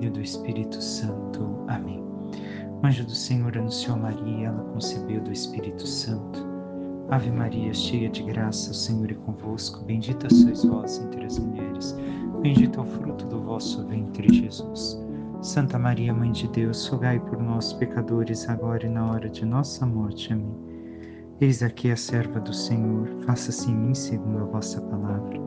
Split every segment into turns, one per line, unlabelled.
Filho e do Espírito Santo. Amém. O anjo do Senhor anunciou a Maria, ela concebeu do Espírito Santo. Ave Maria, cheia de graça, o Senhor é convosco. Bendita sois vós entre as mulheres. Bendito é o fruto do vosso ventre, Jesus. Santa Maria, Mãe de Deus, rogai por nós, pecadores, agora e na hora de nossa morte. Amém. Eis aqui a serva do Senhor, faça-se em mim segundo a vossa palavra.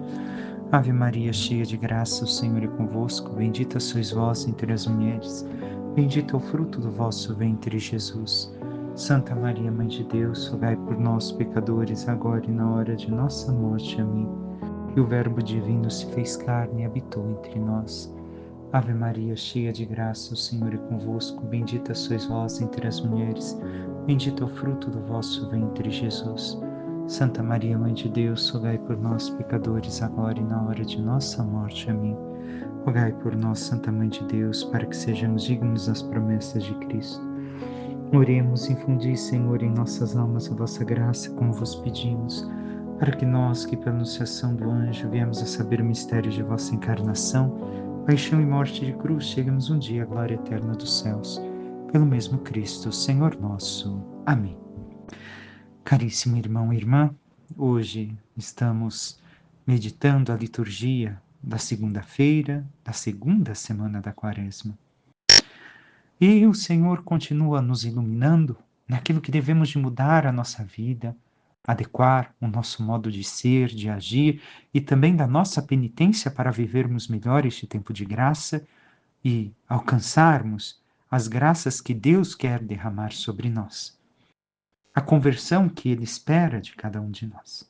Ave Maria, cheia de graça, o Senhor é convosco. Bendita sois vós entre as mulheres. Bendito é o fruto do vosso ventre, Jesus. Santa Maria, Mãe de Deus, rogai por nós, pecadores, agora e na hora de nossa morte. Amém. E o Verbo divino se fez carne e habitou entre nós. Ave Maria, cheia de graça, o Senhor é convosco. Bendita sois vós entre as mulheres. Bendito é o fruto do vosso ventre, Jesus. Santa Maria, Mãe de Deus, rogai por nós, pecadores, agora e na hora de nossa morte. Amém. Rogai por nós, Santa Mãe de Deus, para que sejamos dignos das promessas de Cristo. Oremos, infundi, Senhor, em nossas almas a vossa graça, como vos pedimos, para que nós, que pela anunciação do anjo viemos a saber o mistério de vossa encarnação, paixão e morte de cruz, cheguemos um dia à glória eterna dos céus. Pelo mesmo Cristo, Senhor nosso. Amém. Caríssimo irmão e irmã, hoje estamos meditando a liturgia da segunda-feira, da segunda semana da Quaresma. E o Senhor continua nos iluminando naquilo que devemos de mudar a nossa vida, adequar o nosso modo de ser, de agir e também da nossa penitência para vivermos melhor este tempo de graça e alcançarmos as graças que Deus quer derramar sobre nós. A conversão que Ele espera de cada um de nós.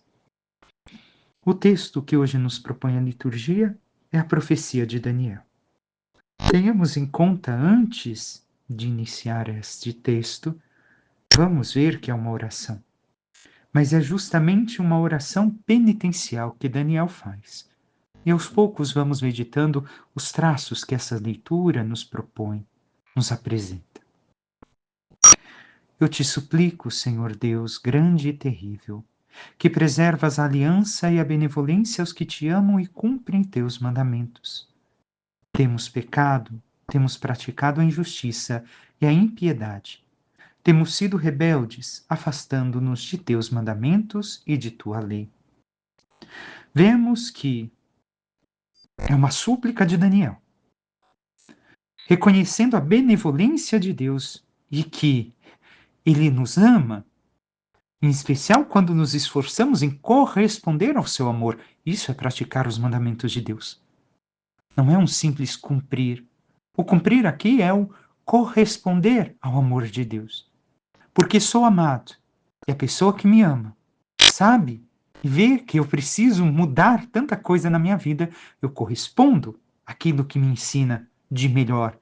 O texto que hoje nos propõe a liturgia é a profecia de Daniel. Tenhamos em conta, antes de iniciar este texto, vamos ver que é uma oração. Mas é justamente uma oração penitencial que Daniel faz. E aos poucos vamos meditando os traços que essa leitura nos propõe, nos apresenta. Eu te suplico, Senhor Deus, grande e terrível, que preservas a aliança e a benevolência aos que te amam e cumprem teus mandamentos. Temos pecado, temos praticado a injustiça e a impiedade. Temos sido rebeldes, afastando-nos de teus mandamentos e de tua lei. Vemos que é uma súplica de Daniel, reconhecendo a benevolência de Deus e que Ele nos ama, em especial quando nos esforçamos em corresponder ao seu amor. Isso é praticar os mandamentos de Deus. Não é um simples cumprir. O cumprir aqui é o corresponder ao amor de Deus. Porque sou amado, e a pessoa que me ama sabe e vê que eu preciso mudar tanta coisa na minha vida, eu correspondo àquilo que me ensina de melhor,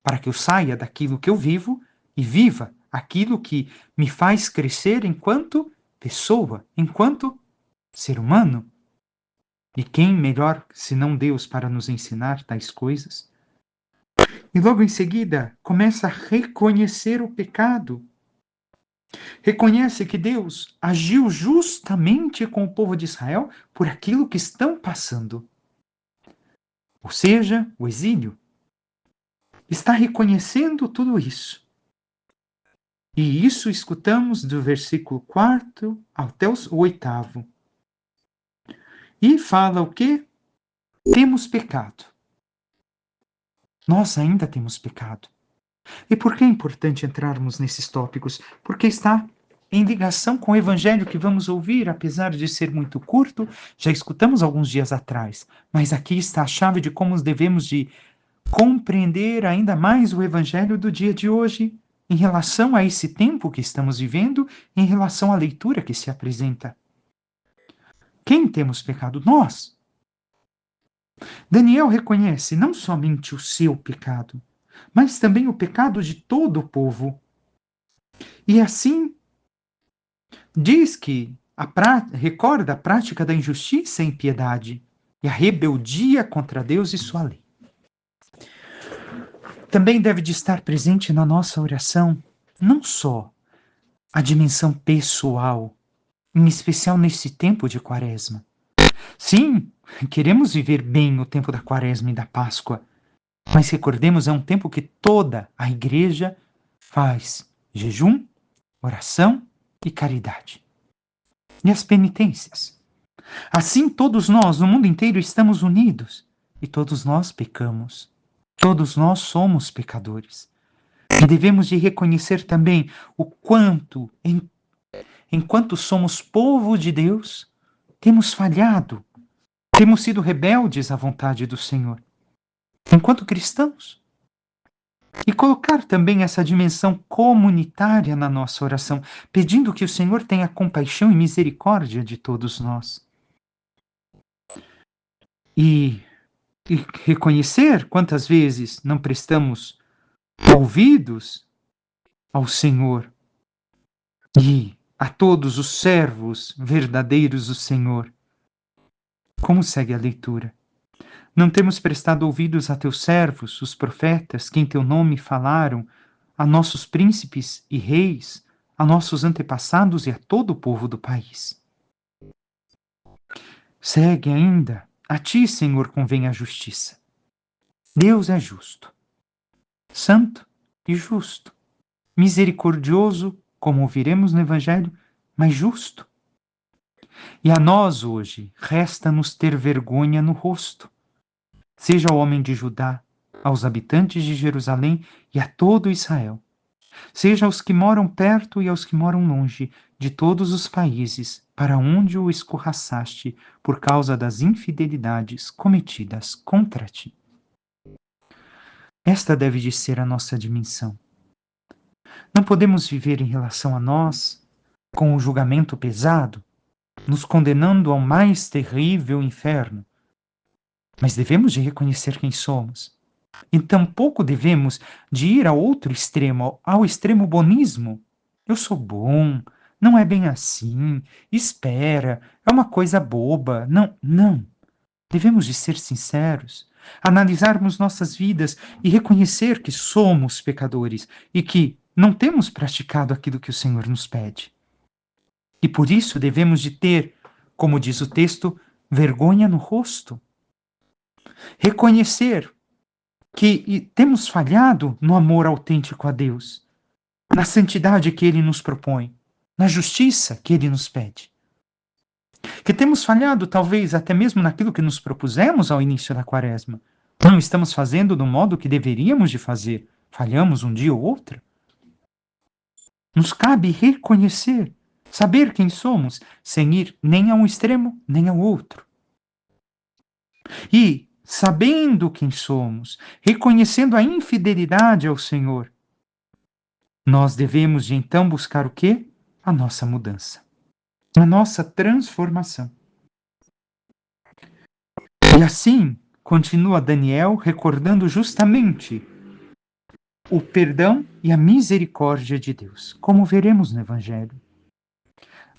para que eu saia daquilo que eu vivo e viva aquilo que me faz crescer enquanto pessoa, enquanto ser humano. E quem melhor, senão Deus, para nos ensinar tais coisas? E logo em seguida, começa a reconhecer o pecado. Reconhece que Deus agiu justamente com o povo de Israel por aquilo que estão passando. Ou seja, o exílio. Está reconhecendo tudo isso. E isso escutamos do versículo 4 até o 8. E fala o quê? Temos pecado. Nós ainda temos pecado. E por que é importante entrarmos nesses tópicos? Porque está em ligação com o evangelho que vamos ouvir, apesar de ser muito curto, já escutamos alguns dias atrás. Mas aqui está a chave de como devemos de compreender ainda mais o evangelho do dia de hoje, em relação a esse tempo que estamos vivendo, em relação à leitura que se apresenta. Quem temos pecado? Nós. Daniel reconhece não somente o seu pecado, mas também o pecado de todo o povo. E assim, diz que recorda a prática da injustiça e impiedade e a rebeldia contra Deus e sua lei. Também deve de estar presente na nossa oração não só a dimensão pessoal, em especial nesse tempo de Quaresma. Sim, queremos viver bem o tempo da Quaresma e da Páscoa, Mas recordemos, é um tempo que toda a igreja faz jejum, oração e caridade. E as penitências. Assim, todos nós, no mundo inteiro, estamos unidos. E todos nós pecamos. Todos nós somos pecadores. E devemos de reconhecer também o quanto, enquanto somos povo de Deus, temos falhado, temos sido rebeldes à vontade do Senhor, enquanto cristãos. E colocar também essa dimensão comunitária na nossa oração, pedindo que o Senhor tenha compaixão e misericórdia de todos nós. E reconhecer quantas vezes não prestamos ouvidos ao Senhor e a todos os servos verdadeiros do Senhor. Como segue a leitura? Não temos prestado ouvidos a teus servos, os profetas, que em teu nome falaram, a nossos príncipes e reis, a nossos antepassados e a todo o povo do país. Segue ainda, a ti, Senhor, convém a justiça. Deus é justo, santo e justo, misericordioso, como ouviremos no Evangelho, mas justo. E a nós hoje resta-nos ter vergonha no rosto, seja o homem de Judá, aos habitantes de Jerusalém e a todo Israel, seja aos que moram perto e aos que moram longe, de todos os países, para onde o escorraçaste por causa das infidelidades cometidas contra ti. Esta deve de ser a nossa dimensão. Não podemos viver em relação a nós com o julgamento pesado, nos condenando ao mais terrível inferno, mas devemos de reconhecer quem somos. E tampouco devemos de ir ao outro extremo, ao extremo bonismo. Eu sou bom, não é bem assim, espera, é uma coisa boba. Não, não. Devemos de ser sinceros, analisarmos nossas vidas e reconhecer que somos pecadores e que não temos praticado aquilo que o Senhor nos pede. E por isso devemos de ter, como diz o texto, vergonha no rosto. Reconhecer que temos falhado no amor autêntico a Deus, na santidade que Ele nos propõe, na justiça que Ele nos pede. Que temos falhado, talvez, até mesmo naquilo que nos propusemos ao início da quaresma. Não estamos fazendo do modo que deveríamos de fazer. Falhamos um dia ou outro. Nos cabe reconhecer, saber quem somos, sem ir nem a um extremo, nem ao outro. E, sabendo quem somos, reconhecendo a infidelidade ao Senhor, nós devemos de então buscar o quê? A nossa mudança, a nossa transformação. E assim, continua Daniel recordando justamente o perdão e a misericórdia de Deus, como veremos no Evangelho.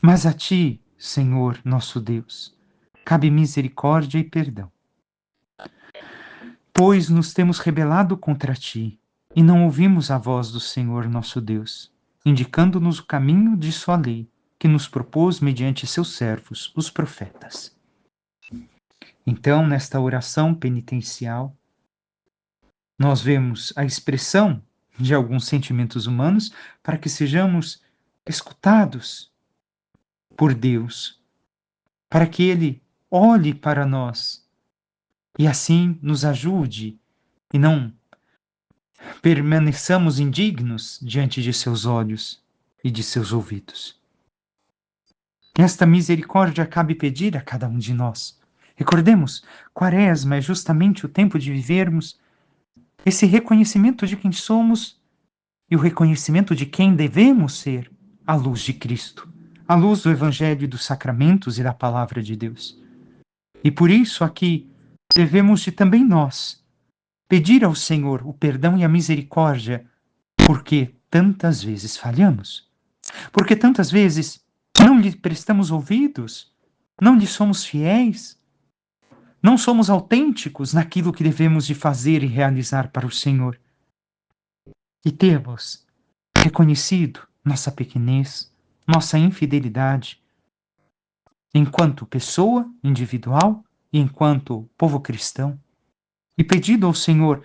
Mas a ti, Senhor, nosso Deus, cabe misericórdia e perdão. Pois nos temos rebelado contra ti e não ouvimos a voz do Senhor nosso Deus, indicando-nos o caminho de sua lei, que nos propôs mediante seus servos, os profetas. Então, nesta oração penitencial, nós vemos a expressão de alguns sentimentos humanos para que sejamos escutados por Deus, para que Ele olhe para nós e assim nos ajude e não permaneçamos indignos diante de seus olhos e de seus ouvidos. Que esta misericórdia cabe pedir a cada um de nós. Recordemos, Quaresma é justamente o tempo de vivermos esse reconhecimento de quem somos e o reconhecimento de quem devemos ser à luz de Cristo, à luz do Evangelho e dos sacramentos e da Palavra de Deus. E por isso aqui devemos de também nós pedir ao Senhor o perdão e a misericórdia, porque tantas vezes falhamos, porque tantas vezes não lhe prestamos ouvidos, não lhe somos fiéis, não somos autênticos naquilo que devemos de fazer e realizar para o Senhor. E temos reconhecido nossa pequenez, nossa infidelidade, enquanto pessoa individual e enquanto povo cristão, e pedido ao Senhor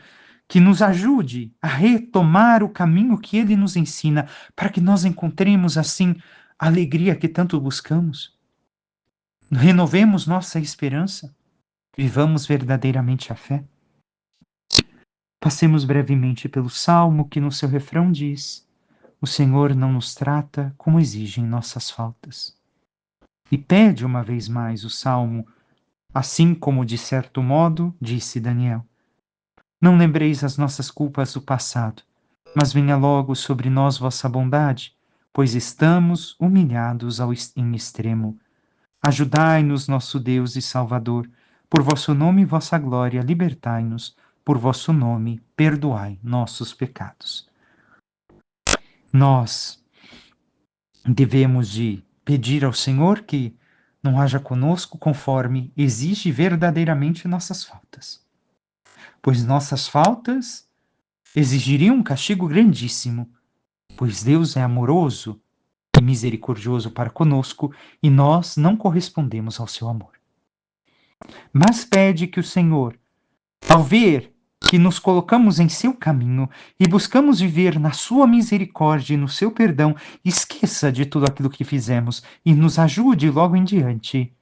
que nos ajude a retomar o caminho que Ele nos ensina, para que nós encontremos, assim, a alegria que tanto buscamos. Renovemos nossa esperança, vivamos verdadeiramente a fé. Passemos brevemente pelo Salmo que no seu refrão diz: o Senhor não nos trata como exigem nossas faltas. E pede uma vez mais o Salmo, assim como de certo modo disse Daniel: não lembreis as nossas culpas do passado, mas venha logo sobre nós vossa bondade, pois estamos humilhados em extremo. Ajudai-nos, nosso Deus e Salvador, por vosso nome e vossa glória, libertai-nos, por vosso nome, perdoai nossos pecados. Nós devemos de pedir ao Senhor que não haja conosco conforme exige verdadeiramente nossas faltas, pois nossas faltas exigiriam um castigo grandíssimo, pois Deus é amoroso e misericordioso para conosco e nós não correspondemos ao seu amor. Mas pede que o Senhor, ao ver que nos colocamos em seu caminho e buscamos viver na sua misericórdia e no seu perdão, esqueça de tudo aquilo que fizemos e nos ajude logo em diante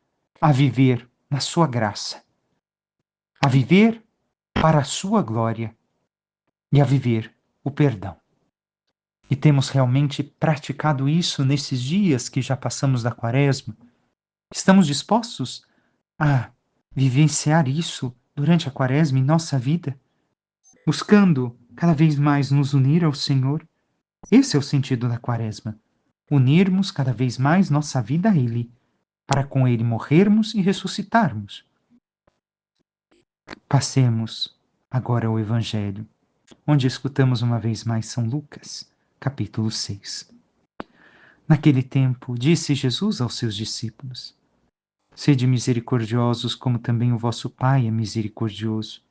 a viver na sua graça, a viver para a sua glória e a viver o perdão. E temos realmente praticado isso nesses dias que já passamos da Quaresma? Estamos dispostos a vivenciar isso durante a Quaresma em nossa vida, buscando cada vez mais nos unir ao Senhor? Esse é o sentido da Quaresma. Unirmos cada vez mais nossa vida a Ele, para com Ele morrermos e ressuscitarmos. Passemos agora ao Evangelho, onde escutamos uma vez mais São Lucas, capítulo 6. Naquele tempo, disse Jesus aos seus discípulos: sede misericordiosos, como também o vosso Pai é misericordioso.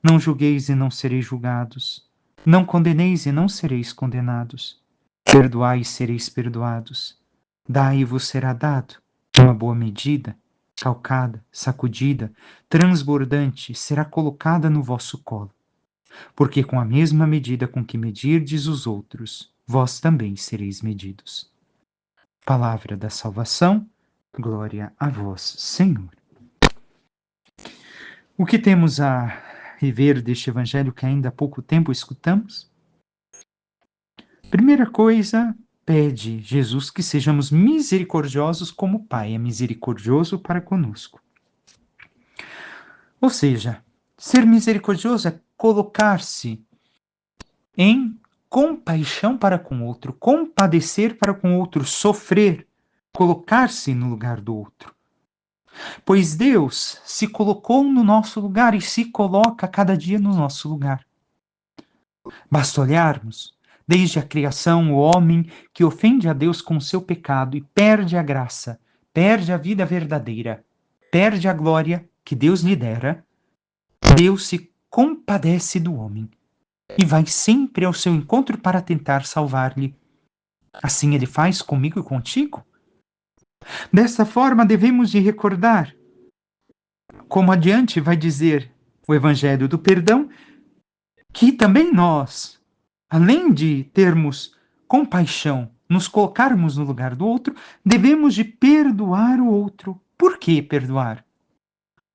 Não julgueis e não sereis julgados. Não condeneis e não sereis condenados. Perdoai e sereis perdoados. Dai e vos será dado. Uma boa medida, calcada, sacudida, transbordante, será colocada no vosso colo. Porque com a mesma medida com que medirdes os outros, vós também sereis medidos. Palavra da salvação, glória a vós, Senhor. O que temos a rever deste Evangelho que ainda há pouco tempo escutamos? Primeira coisa, pede Jesus que sejamos misericordiosos como o Pai é misericordioso para conosco. Ou seja, ser misericordioso é colocar-se em compaixão para com o outro, compadecer para com o outro, sofrer, colocar-se no lugar do outro. Pois Deus se colocou no nosso lugar e se coloca cada dia no nosso lugar. Basta olharmos, desde a criação, o homem que ofende a Deus com seu pecado e perde a graça, perde a vida verdadeira, perde a glória que Deus lhe dera, Deus se compadece do homem e vai sempre ao seu encontro para tentar salvar-lhe. Assim ele faz comigo e contigo. Desta forma devemos de recordar, como adiante vai dizer o Evangelho do Perdão, que também nós, além de termos compaixão, nos colocarmos no lugar do outro, devemos de perdoar o outro. Por que perdoar?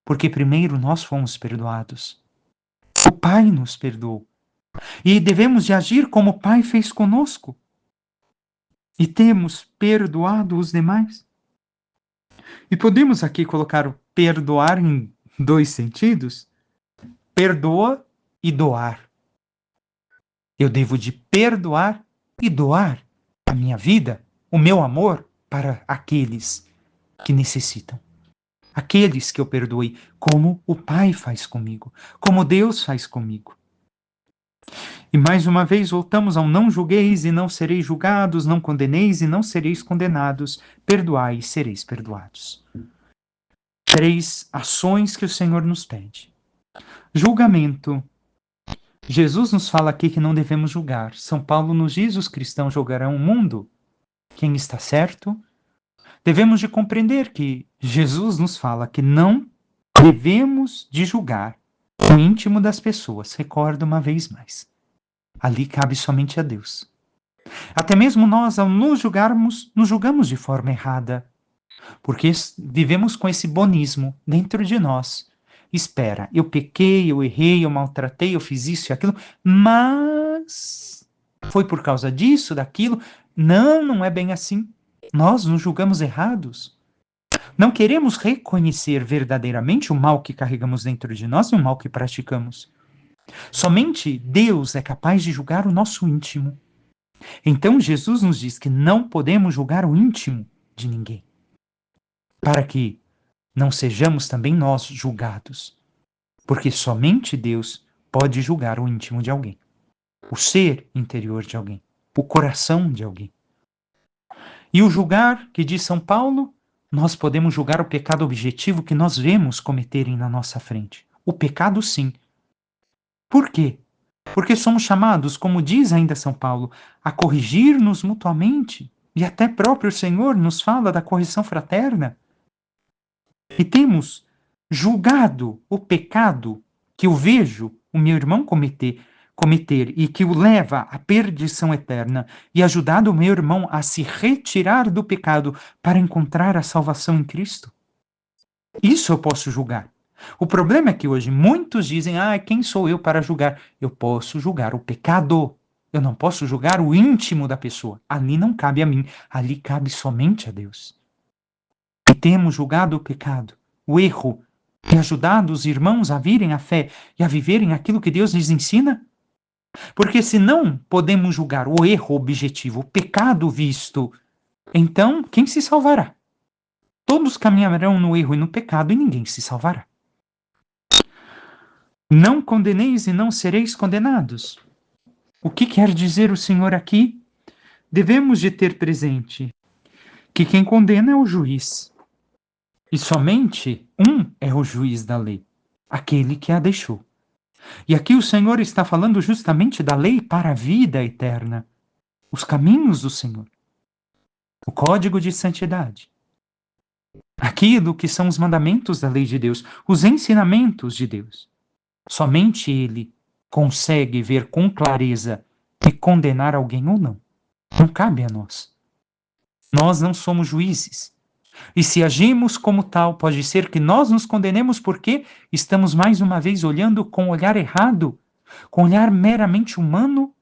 Porque primeiro nós fomos perdoados. O Pai nos perdoou. E devemos de agir como o Pai fez conosco. E temos perdoado os demais. E podemos aqui colocar o perdoar em dois sentidos. Perdoa e doar. Eu devo de perdoar e doar a minha vida, o meu amor para aqueles que necessitam. Aqueles que eu perdoei, como o Pai faz comigo, como Deus faz comigo. E mais uma vez voltamos ao não julgueis e não sereis julgados, não condeneis e não sereis condenados, perdoai e sereis perdoados. 3 ações que o Senhor nos pede. Julgamento. Jesus nos fala aqui que não devemos julgar. São Paulo nos diz: os cristãos julgarão o mundo. Quem está certo? Devemos de compreender que Jesus nos fala que não devemos de julgar. O íntimo das pessoas, recordo uma vez mais. Ali cabe somente a Deus. Até mesmo nós, ao nos julgarmos, nos julgamos de forma errada, porque vivemos com esse bonismo dentro de nós. Espera, eu pequei, eu errei, eu maltratei, eu fiz isso e aquilo, mas foi por causa disso, daquilo. Não, não é bem assim. Nós nos julgamos errados. Não queremos reconhecer verdadeiramente o mal que carregamos dentro de nós e o mal que praticamos. Somente Deus é capaz de julgar o nosso íntimo. Então Jesus nos diz que não podemos julgar o íntimo de ninguém, para que não sejamos também nós julgados, porque somente Deus pode julgar o íntimo de alguém, o ser interior de alguém, o coração de alguém. E o julgar, que diz São Paulo, nós podemos julgar o pecado objetivo que nós vemos cometerem na nossa frente. O pecado, sim. Por quê? Porque somos chamados, como diz ainda São Paulo, a corrigir-nos mutuamente. E até próprio Senhor nos fala da correção fraterna. E temos julgado o pecado que eu vejo o meu irmão cometer e que o leva à perdição eterna, e ajudado o meu irmão a se retirar do pecado para encontrar a salvação em Cristo. Isso eu posso julgar. O problema é que hoje muitos dizem: quem sou eu para julgar? Eu posso julgar o pecado. Eu não posso julgar o íntimo da pessoa. Ali não cabe a mim. Ali cabe somente a Deus. E temos julgado o pecado, o erro, e ajudado os irmãos a virem à fé e a viverem aquilo que Deus lhes ensina? Porque se não podemos julgar o erro objetivo, o pecado visto, então quem se salvará? Todos caminharão no erro e no pecado e ninguém se salvará. Não condeneis e não sereis condenados. O que quer dizer o Senhor aqui? Devemos de ter presente que quem condena é o juiz. E somente um é o juiz da lei, aquele que a deixou. E aqui o Senhor está falando justamente da lei para a vida eterna, os caminhos do Senhor, o código de santidade, aquilo que são os mandamentos da lei de Deus, os ensinamentos de Deus. Somente Ele consegue ver com clareza e condenar alguém ou não. Não cabe a nós. Nós não somos juízes. E se agimos como tal, pode ser que nós nos condenemos porque estamos mais uma vez olhando com um olhar errado, com um olhar meramente humano,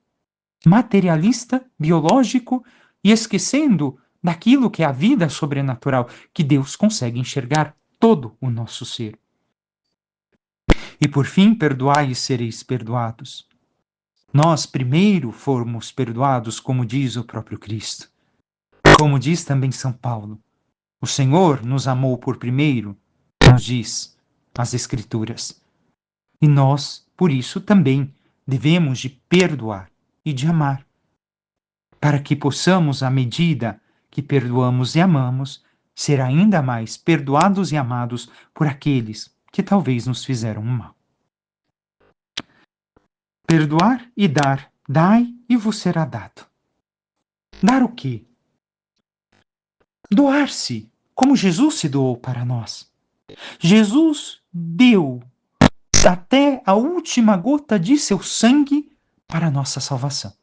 materialista, biológico, e esquecendo daquilo que é a vida sobrenatural, que Deus consegue enxergar todo o nosso ser. E por fim, perdoai e sereis perdoados. Nós primeiro fomos perdoados, como diz o próprio Cristo. Como diz também São Paulo, o Senhor nos amou por primeiro, nos diz as Escrituras. E nós, por isso, também devemos de perdoar e de amar, para que possamos, à medida que perdoamos e amamos, ser ainda mais perdoados e amados por aqueles que talvez nos fizeram um mal. Perdoar e dar, dai e vos será dado. Dar o quê? Doar-se, como Jesus se doou para nós. Jesus deu até a última gota de seu sangue para a nossa salvação.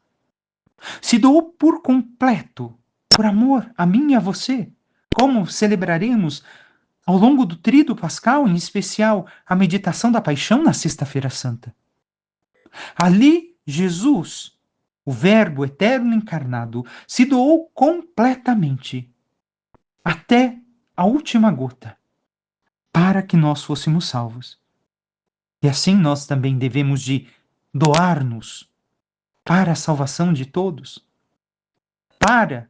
Se doou por completo, por amor a mim e a você, como celebraremos ao longo do Tríduo Pascal, em especial a meditação da Paixão na Sexta-feira Santa. Ali, Jesus, o Verbo eterno encarnado, se doou completamente, até a última gota, para que nós fôssemos salvos. E assim nós também devemos de doar-nos para a salvação de todos, para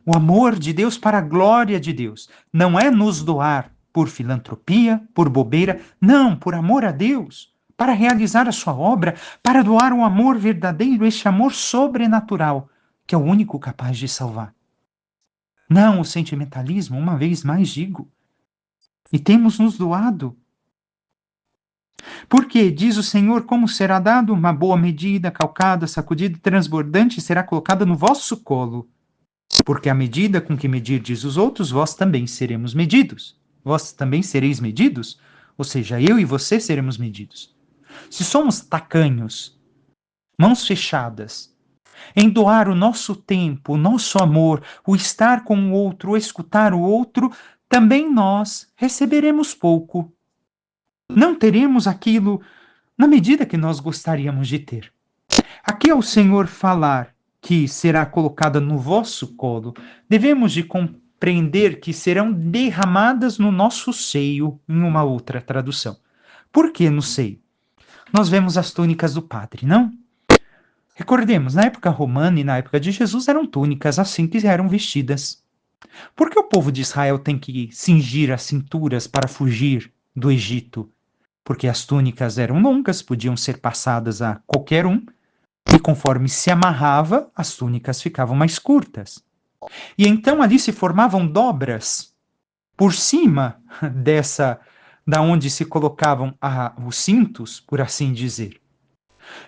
o amor de Deus, para a glória de Deus. Não é nos doar por filantropia, por bobeira, não, por amor a Deus, para realizar a sua obra, para doar um amor verdadeiro, este amor sobrenatural, que é o único capaz de salvar. Não o sentimentalismo, uma vez mais digo. E temos nos doado. Porque, diz o Senhor, como será dado uma boa medida, calcada, sacudida e transbordante, será colocada no vosso colo. Porque a medida com que medirdes os outros, vós também seremos medidos. Vós também sereis medidos. ou seja, eu e você seremos medidos. Se somos tacanhos, mãos fechadas, em doar o nosso tempo, o nosso amor, o estar com o outro, o escutar o outro, também nós receberemos pouco. Não teremos aquilo na medida que nós gostaríamos de ter. Aqui ao Senhor falar que será colocada no vosso colo, devemos de compreender que serão derramadas no nosso seio, em uma outra tradução. Por que no seio? Nós vemos as túnicas do padre, não? Recordemos, na época romana e na época de Jesus eram túnicas assim que eram vestidas. Por que o povo de Israel tem que cingir as cinturas para fugir do Egito? Porque as túnicas eram longas, podiam ser passadas a qualquer um, e conforme se amarrava, as túnicas ficavam mais curtas. E então ali se formavam dobras por cima da onde se colocavam os cintos, por assim dizer.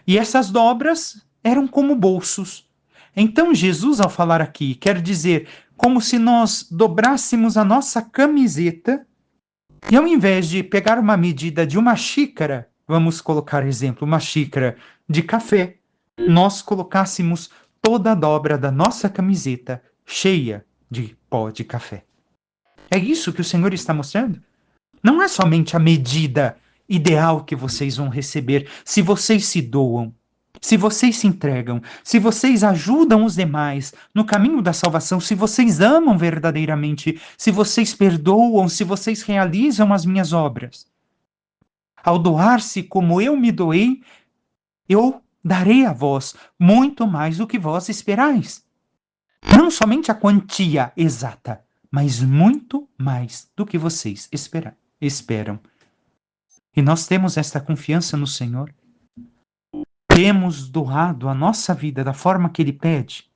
E essas dobras eram como bolsos. Então Jesus, ao falar aqui, quer dizer como se nós dobrássemos a nossa camiseta e ao invés de pegar uma medida de uma xícara, vamos colocar exemplo, uma xícara de café, nós colocássemos toda a dobra da nossa camiseta cheia de pó de café. É isso que o Senhor está mostrando? Não é somente a medida ideal que vocês vão receber se vocês se doam, se vocês se entregam, se vocês ajudam os demais no caminho da salvação, se vocês amam verdadeiramente, se vocês perdoam, se vocês realizam as minhas obras. Ao doar-se como eu me doei, eu darei a vós muito mais do que vós esperais. Não somente a quantia exata, mas muito mais do que vocês esperam. E nós temos esta confiança no Senhor. Temos doado a nossa vida da forma que Ele pede,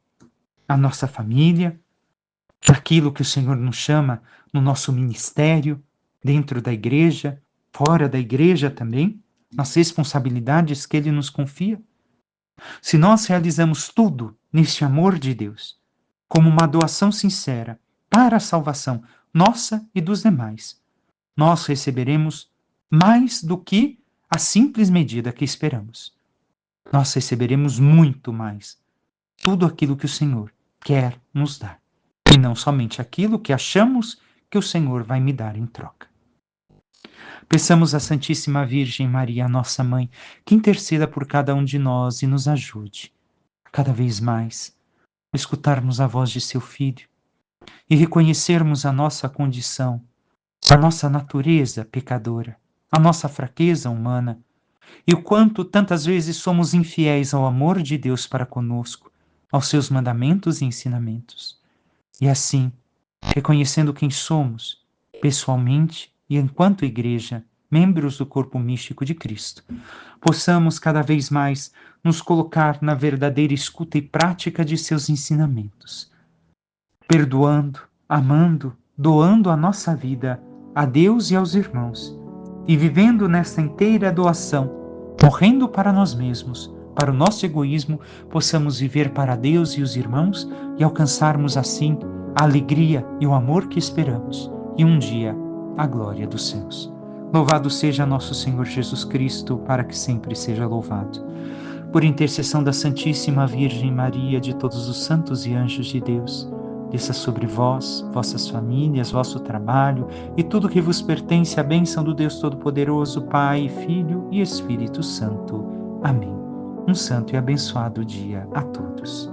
a nossa família, aquilo que o Senhor nos chama no nosso ministério, dentro da igreja, fora da igreja também, nas responsabilidades que Ele nos confia. Se nós realizamos tudo neste amor de Deus, como uma doação sincera para a salvação nossa e dos demais, nós receberemos mais do que a simples medida que esperamos. Nós receberemos muito mais. Tudo aquilo que o Senhor quer nos dar. E não somente aquilo que achamos que o Senhor vai me dar em troca. Peçamos à Santíssima Virgem Maria, nossa Mãe, que interceda por cada um de nós e nos ajude, cada vez mais, a escutarmos a voz de seu Filho e reconhecermos a nossa condição, a nossa natureza pecadora, a nossa fraqueza humana, e o quanto tantas vezes somos infiéis ao amor de Deus para conosco, aos seus mandamentos e ensinamentos. E assim, reconhecendo quem somos, pessoalmente e enquanto igreja, membros do corpo místico de Cristo, possamos cada vez mais nos colocar na verdadeira escuta e prática de seus ensinamentos, perdoando, amando, doando a nossa vida a Deus e aos irmãos, e vivendo nesta inteira doação, morrendo para nós mesmos, para o nosso egoísmo, possamos viver para Deus e os irmãos e alcançarmos assim a alegria e o amor que esperamos, e um dia a glória dos céus. Louvado seja nosso Senhor Jesus Cristo, para que sempre seja louvado. Por intercessão da Santíssima Virgem Maria, de todos os santos e anjos de Deus, desça sobre vós, vossas famílias, vosso trabalho e tudo que vos pertence a bênção do Deus Todo-Poderoso, Pai, Filho e Espírito Santo. Amém. Um santo e abençoado dia a todos.